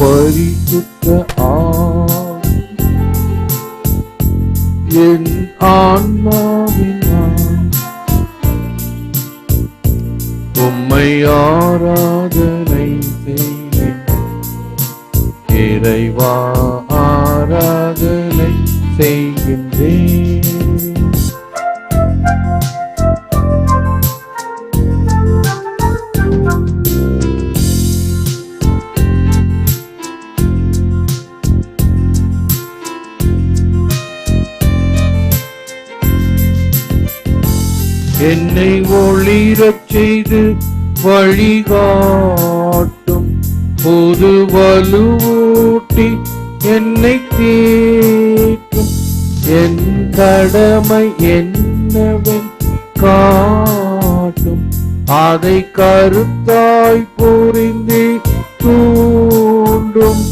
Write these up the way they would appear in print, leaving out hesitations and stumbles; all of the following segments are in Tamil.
பரிசுத்த என் ஆன்மாவினால் உம்மை ஆராதனை செய்கிறேன். இறைவா ஆராதனை செய்கின்றேன். என்னை ஒளிரச் செய்து வழிகாட்டும் புது வலுவூட்டி என்னை தேற்றும். என் கடமை என்னவென் காட்டும், அதை கருத்தாய் புரிந்து தூண்டும்.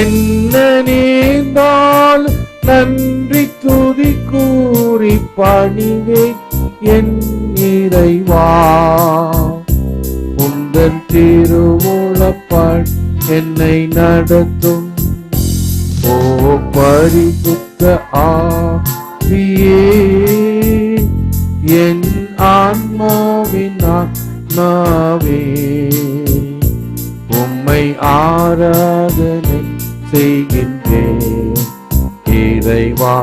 என்ன நேர்ந்தால் நன்றி துதி கூறி பணிவே என் இறைவா. உந்தன் திருவுளப்படி என்னை நடத்தும். ஓ பரிசுத்த ஆவியே, என் ஆன்மாவின் ஆத்மாவே, உம்மை ஆராதனை செய்கின்றேன். இறைவா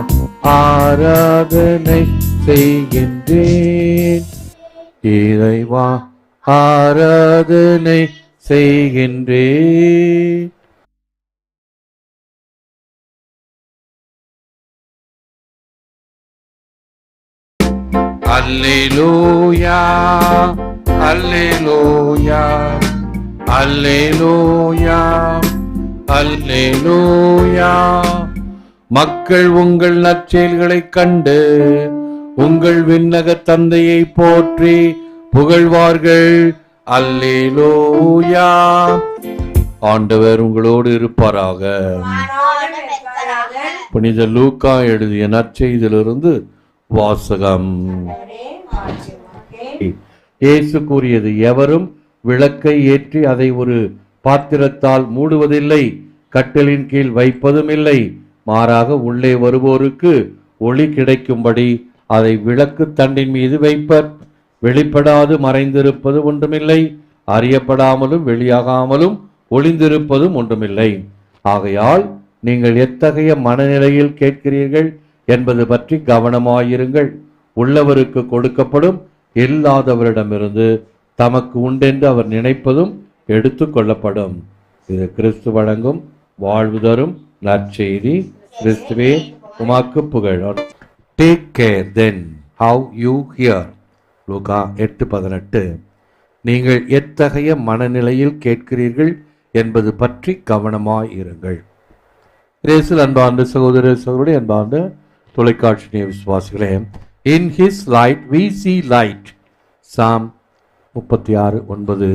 ஆராதனை செய்கின்றேன். இறைவா ஆராதனை செய்கின்றேன். அல்லேலூயா அல்லேலூயா அல்லேலூயா அல்லேலூயா. மக்கள் உங்கள் நற்செயல்களைக் கண்டு உங்கள் விண்ணக தந்தையை போற்றி புகழ்வார்கள். அல்லேலூயா. ஆண்டவர் உங்களோடு இருப்பாராக. புனித லூக்கா எழுதிய நற்செய்தியிலிருந்து வாசகம். இயேசு கூறியது, எவரும் விளக்கை ஏற்றி அதை ஒரு பாத்திரத்தால் மூடுவதில்லை, கட்டிலின் கீழ் வைப்பதும் இல்லை. மாறாக உள்ளே வருவோருக்கு ஒளி கிடைக்கும்படி அதை விளக்கு தண்டின் மீது வைப்பர். வெளிப்படாது மறைந்திருப்பது ஒன்றுமில்லை, அறியப்படாமலும் வெளியாகாமலும் ஒளிந்திருப்பதும் ஒன்றுமில்லை. ஆகையால் நீங்கள் எத்தகைய மனநிலையில் கேட்கிறீர்கள் என்பது பற்றி கவனமாயிருங்கள். உள்ளவருக்கு கொடுக்கப்படும், இல்லாதவரிடமிருந்து தமக்கு உண்டென்று அவர் நினைப்பதும் எடுத்து கொள்ளப்படும். இது கிறிஸ்து வழங்கும் வாழ்வு தரும் நற்செய்தி. கிறிஸ்துவே உமக்கு புகழ். Take care then how you hear. லூக்கா 8:18. நீங்கள் எத்தகைய மனநிலையில் கேட்கிறீர்கள் என்பது பற்றி கவனமாயிருங்கள். இயேசுவில் அன்பார்ந்த சகோதர சகோதரி, அன்பார்ந்த தொலைக்காட்சி விசுவாசிகளே, in his light we see light. Psalm 36:9.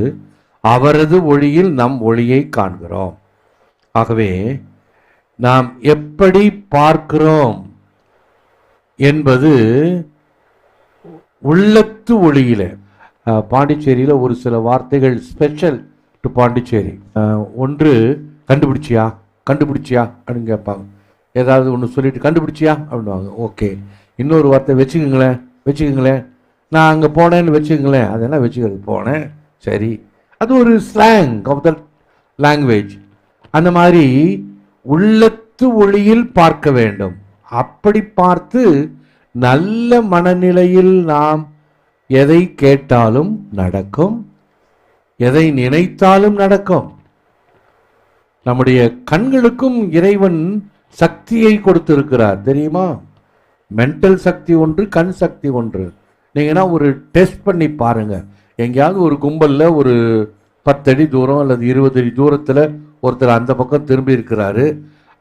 அவரது ஒளியில் நம் ஒளியை காண்கிறோம். ஆகவே நாம் எப்படி பார்க்கிறோம் என்பது உள்ளத்து ஒளியில. பாண்டிச்சேரியில் ஒரு சில வார்த்தைகள் ஸ்பெஷல் டு பாண்டிச்சேரி. ஒன்று கண்டுபிடிச்சியா அப்படின்னு கேட்பாங்க. ஏதாவது ஒன்று சொல்லிட்டு கண்டுபிடிச்சியா அப்படின்வாங்க. ஓகே. இன்னொரு வார்த்தை வச்சுக்கோங்களேன். நான் அங்கே போனேன்னு வச்சுக்கோங்களேன். அதெல்லாம் வச்சுக்கிறது போனேன். சரி, அது ஒரு ஸ்லாங் ஆஃப் த லாங்குவேஜ். அந்த மாதிரி உள்ளத்து ஒளியில் பார்க்க வேண்டும். அப்படி பார்த்து நல்ல மனநிலையில் நாம் எதை கேட்டாலும் நடக்கும், எதை நினைத்தாலும் நடக்கும். நம்முடைய கண்களுக்கும் இறைவன் சக்தியை கொடுத்திருக்கிறார், தெரியுமா? மென்டல் சக்தி ஒன்று, கண் சக்தி ஒன்று. நீங்கன்னா ஒரு டெஸ்ட் பண்ணி பாருங்க. எங்கேயாவது ஒரு கும்பல்ல ஒரு 10 அடி தூரம் அல்லது 20 அடி தூரத்தில் ஒருத்தர் அந்த பக்கம் திரும்பி இருக்கிறாரு.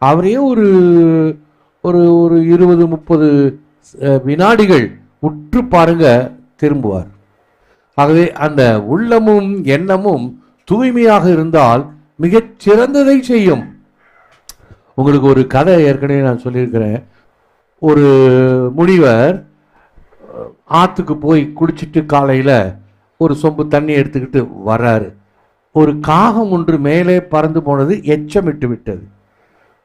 அவரையே ஒரு ஒரு ஒரு 20-30 வினாடிகள் உற்று பாருங்க, திரும்புவார். ஆகவே அந்த உள்ளமும் எண்ணமும் தூய்மையாக இருந்தால் மிகச் சிறந்ததை செய்யும். உங்களுக்கு ஒரு கதை ஏற்கனவே நான் சொல்லியிருக்கிறேன். ஒரு முனிவர் ஆற்றுக்கு போய் குடிச்சிட்டு காலையில் ஒரு சொம்பு தண்ணி எடுத்துக்கிட்டு வர்றாரு. ஒரு காகம் ஒன்று மேலே பறந்து போனது, எச்சமிட்டு விட்டது.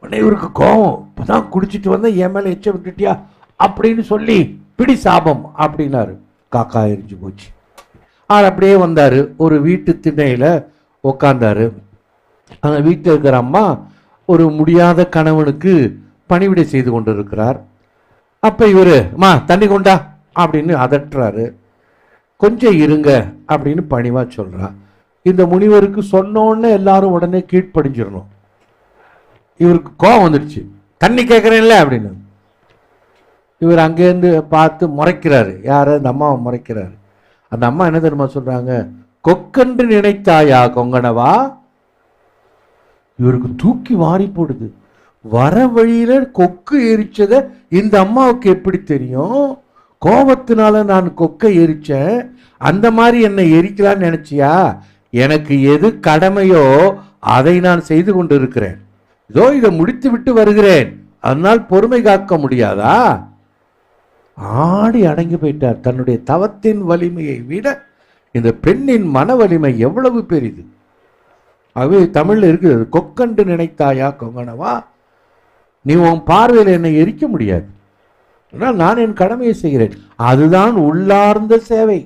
உடனே இவருக்கு கோபம், இப்பதான் குடிச்சிட்டு வந்த என் மேலே எச்சம் விட்டுட்டியா அப்படின்னு சொல்லி பிடி சாபம் அப்படின்னாரு. காக்கா எரிஞ்சு போச்சு. அவர் அப்படியே வந்தார், ஒரு வீட்டு திண்ணையில் உக்காந்தாரு. அந்த வீட்டில் இருக்கிற அம்மா ஒரு முடியாத கணவனுக்கு பணிவிடை செய்து கொண்டு இருக்கிறார். அப்போ இவர், அம்மா தண்ணி கொண்டா அப்படின்னு அதட்டுறாரு. கொஞ்சம் இருங்க அப்படின்னு பணிவா சொல்றா. இந்த முனிவருக்கு சொன்னோன்னு எல்லாரும் உடனே கீழ்ப்படிஞ்சிடணும். இவருக்கு கோபம் வந்துடுச்சு, தண்ணி கேட்குறேன்ல அப்படின்னு. இவர் அங்கேருந்து பார்த்து முறைக்கிறாரு. யார? அந்த அம்மாவை முறைக்கிறாரு. அந்த அம்மா என்ன தெரியுமா சொல்றாங்க? கொக்கென்று நினைத்தாயா கொங்கணவா? இவருக்கு தூக்கி வாரி போடுது. வர வழியில கொக்கு எரிச்சதை இந்த அம்மாவுக்கு எப்படி தெரியும்? கோபத்தினால நான் கொக்கை எரிச்சேன், அந்த மாதிரி என்னை எரிக்கலான்னு நினைச்சியா? எனக்கு எது கடமையோ அதை நான் செய்து கொண்டு இருக்கிறேன். இதோ இதை முடித்து விட்டு வருகிறேன், அதனால் பொறுமை காக்க முடியாதா? ஆடி அடங்கி போயிட்டார். தன்னுடைய தவத்தின் வலிமையை விட இந்த பெண்ணின் மன வலிமை எவ்வளவு பெரிது. ஆகவே தமிழ்ல இருக்குது, கொக்கண்டு நினைத்தாயா கொங்கணவா, நீ உன் பார்வையில் என்னை எரிக்க முடியாது, ஆனால் நான் என் கடமையை செய்கிறேன். அதுதான் உள்ளார்ந்த சேவை.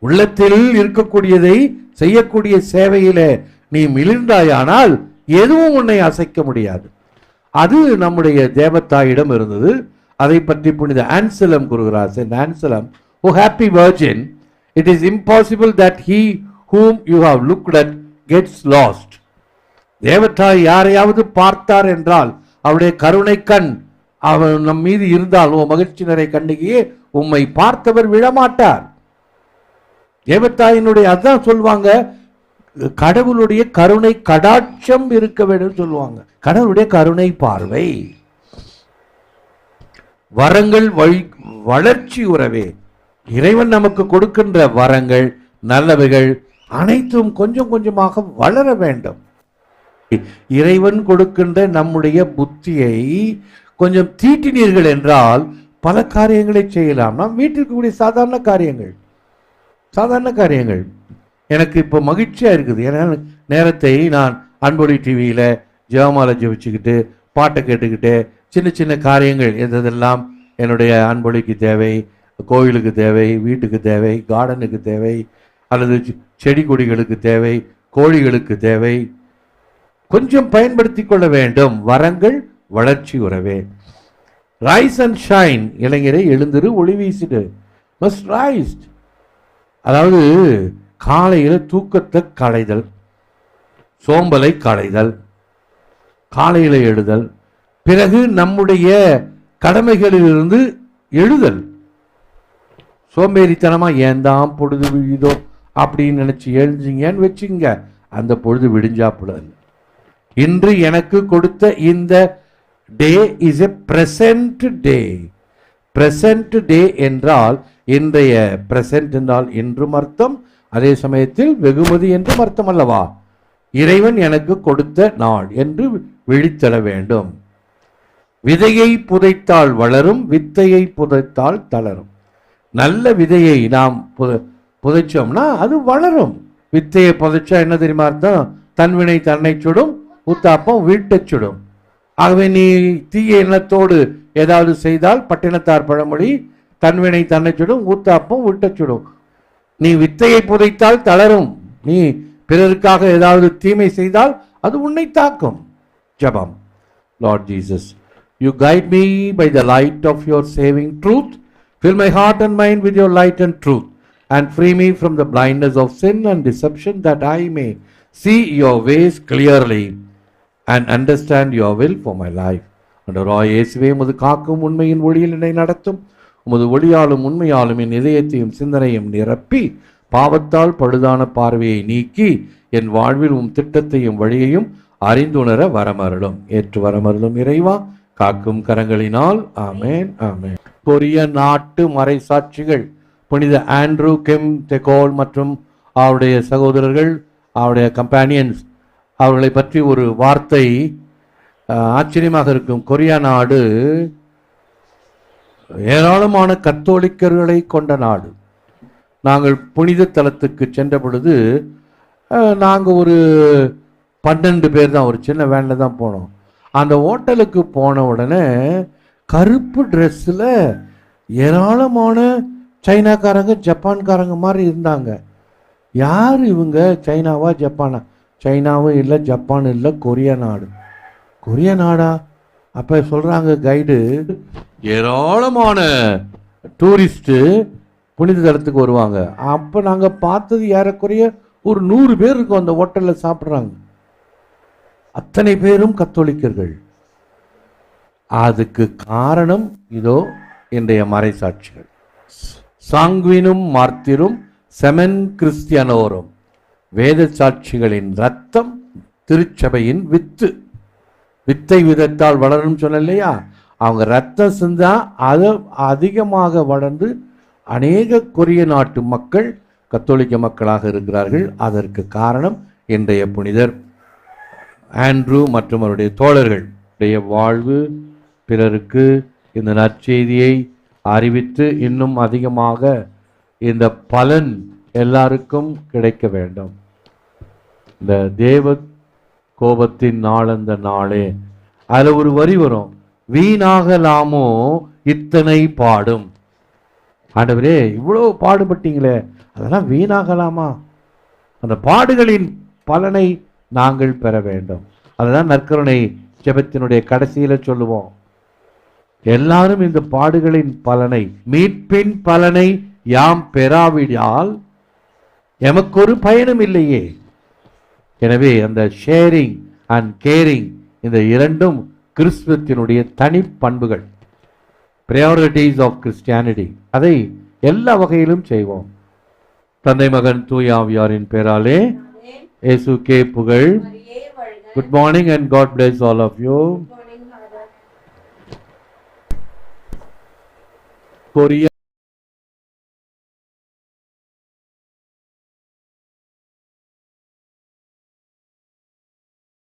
உள்ளத்தில் இருக்கக்கூடியதை செய்யக்கூடிய சேவையில நீ மிளிர்ந்தாயானால் எதுவும் உன்னை அசைக்க முடியாது. அது நம்முடைய தேவத்தாயிடம் இருந்தது. அதை பற்றி புனித ஆன்சலம் கூறுகிறார். Saint Anselm, oh happy virgin, it is impossible that he whom you have looked at gets lost. தேவத்தாய் யாரையாவது பார்த்தார் என்றால் அவருடைய கருணை கண் அவர் நம் மீது இருந்தால், ஓ மகிழ்ச்சி நிறை கண்ணிகையே, உம்மை பார்த்தவர் விழமாட்டார். தேவத்தாயினுடைய அதான் சொல்லுவாங்க, கடவுளுடைய கருணை கடாட்சம் இருக்க வேண்டும் சொல்லுவாங்க. கடவுளுடைய கருணை பார்வை, வரங்கள் வளர்ச்சி உறவே. இறைவன் நமக்கு கொடுக்கின்ற வரங்கள் நல்லவைகள் அனைத்தும் கொஞ்சம் கொஞ்சமாக வளர வேண்டும். இறைவன் கொடுக்கின்ற நம்முடைய புத்தியை கொஞ்சம் தீட்டினீர்கள் என்றால் பல காரியங்களை செய்யலாம். நாம் வீட்டிற்கு கூடிய சாதாரண காரியங்கள் எனக்கு இப்போ மகிழ்ச்சியா இருக்குது. ஏன்னா நேரத்தை நான் அன்பொழி டிவியில ஜெபமாலை ஜெபிச்சுக்கிட்டு பாட்டை கேட்டுக்கிட்டு சின்ன சின்ன காரியங்கள் எதெல்லாம் என்னுடைய அன்பொழிக்கு தேவை, கோயிலுக்கு தேவை, வீட்டுக்கு தேவை, கார்டனுக்கு தேவை, அல்லது செடி கொடிகளுக்கு தேவை, கோழிகளுக்கு தேவை, கொஞ்சம் பயன்படுத்தி கொள்ள வேண்டும். வரங்கள் வளர்ச்சி உறவே. Rice and shine. இளைஞரை எழுந்திரு, ஒளி வீசிடு. Must rice. அதாவது காலையில் தூக்கத்தை களைதல், சோம்பலை களைதல், காலையில் எழுதல், பிறகு நம்முடைய கடமைகளிலிருந்து எழுதல். சோம்பேறித்தனமா ஏன் தான் பொழுது விழுதோ அப்படின்னு நினைச்சு எழுதிங்கன்னு வச்சுங்க, அந்த பொழுது விடிஞ்சாப்புல. இன்று எனக்கு கொடுத்த இந்த day is a present day. Present டே என்றால் இன்றைய, பிரசன்ட் என்றால் என்றும் அர்த்தம், அதே சமயத்தில் வெகுமதி என்றும் அர்த்தம் அல்லவா? இறைவன் எனக்கு கொடுத்த நாள் என்று விழித்தெழ வேண்டும். விதையை புதைத்தால் வளரும், வித்தையை புதைத்தால் தளரும். நல்ல விதையை நாம் புதைச்சோம்னா அது வளரும். வித்தையை புதைச்சா என்ன தெரியுமா அர்த்தம்? தன்வினை தன்னை சுடும், ஊத்தாப்பம் வீட்டை சுடும். ஆகவே நீ தீய எண்ணத்தோடு ஏதாவது செய்தால், பட்டினத்தார் பழமொழி, தன்வினை தன்னை சுடும், ஊத்தாப்பம் வீட்டை சுடும். நீ வித்தையை புதைத்தால் தளரும். நீ பிறருக்காக ஏதாவது தீமை செய்தால் அது உன்னை தாக்கும். ஜெபம். Lord Jesus, you guide me by the light of your saving truth. Fill my heart and mind with your light and truth, and free me from the blindness of sin and deception, that I may see your ways clearly and understand your will for my life. ஆண்டவராய் இயேசுவே, உமது காக்கும் உண்மையின் ஒளியில் என்னை நடத்தும். உமது ஒளியாலும் உண்மையாலும் என் இதயத்தையும் சிந்தனையும் நிரப்பி, பாவத்தால் பழுதான பார்வையை நீக்கி, என் வாழ்வில் உம் திட்டத்தையும் வழியையும் அறிந்துணர வரமருளும். ஏற்று வரமருளும் இறைவா, காக்கும் கரங்களினால். ஆமேன், ஆமேன். கொரிய நாட்டு மறைசாட்சிகள் புனித ஆண்ட்ரூ கெம் தெகோல் மற்றும் அவருடைய சகோதரர்கள், அவருடைய கம்பேனியன்ஸ், அவர்களை பற்றி ஒரு வார்த்தை ஆச்சரியமாக இருக்கும். கொரியா நாடு ஏராளமான கத்தோலிக்கர்களை கொண்ட நாடு. நாங்கள் புனித தலத்துக்கு சென்ற பொழுது நாங்கள் ஒரு 12 பேர் தான், ஒரு சின்ன வேனில் தான் போனோம். அந்த ஹோட்டலுக்கு போன உடனே கருப்பு ட்ரெஸ்ஸில் ஏராளமான சைனாக்காரங்க ஜப்பான்காரங்க மாதிரி இருந்தாங்க. யார் இவங்க? சைனாவா ஜப்பானா? சைனாவும் இல்லை, ஜப்பான் இல்லை, கொரிய நாடு. கொரிய நாடா? அப்போ சொல்கிறாங்க கைடு, ஏராளமான டூரிஸ்ட்டு புனித தலத்துக்கு வருவாங்க. அப்போ நாங்கள் பார்த்தது ஏறக்குறைய ஒரு 100 பேர் இருக்கும் அந்த ஹோட்டலில் சாப்பிட்றாங்க. அத்தனை பேரும் கத்தோலிக்கர்கள். அதுக்கு காரணம் இதோ இன்றைய மறைசாட்சிகள். சாங்குவினும் மார்த்திரும் செமன் கிறிஸ்டியானோரும், வேத சாட்சிகளின் ரத்தம் திருச்சபையின் வித்து. வித்தை விதத்தால் வளரும் சொன்ன இல்லையா? அவங்க ரத்தம் சிந்தா அது அதிகமாக வளர்ந்து அநேக கொரிய நாட்டு மக்கள் கத்தோலிக்க மக்களாக இருக்கிறார்கள். அதற்கு காரணம் இன்றைய புனிதர் ஆண்ட்ரூ மற்றும் அவருடைய தோழர்கள் வாழ்வு பிறருக்கு இந்த நற்செய்தியை அறிவித்து இன்னும் அதிகமாக இந்த பலன் எல்லாருக்கும் கிடைக்க வேண்டும். இந்த தேவ கோபத்தின் நாள் அந்த நாளே, அதில் ஒரு வரி வரும், வீணாகலாமோ இத்தனை பாடும். ஆண்டவரே இவ்வளோ பாடுபட்டீங்களே, அதெல்லாம் வீணாகலாமா? அந்த பாடுகளின் பலனை நாங்கள் பெற வேண்டும். அதுதான் நற்கருணை ஜெபத்தினுடைய கடைசியில் சொல்லுவோம். எல்லாரும் இந்த பாடுகளின் பலனை, மீட்பின் பலனை யாம் பெறாவிடால் எமக்கு ஒரு பயனும் இல்லையே. எனவே அந்த ஷேரிங் அண்ட் கேரிங், இந்த இரண்டும் கிறிஸ்துவத்தினுடைய தனி பண்புகள், பிரையாரிட்டிஸ் ஆஃப் கிறிஸ்டியானிட்டி. அதை எல்லா வகையிலும் செய்வோம். தந்தை மகன் தூய ஆவியாரின் பேராலே இயேசுக்கே புகழ். Good morning and God bless all of you. கொரிய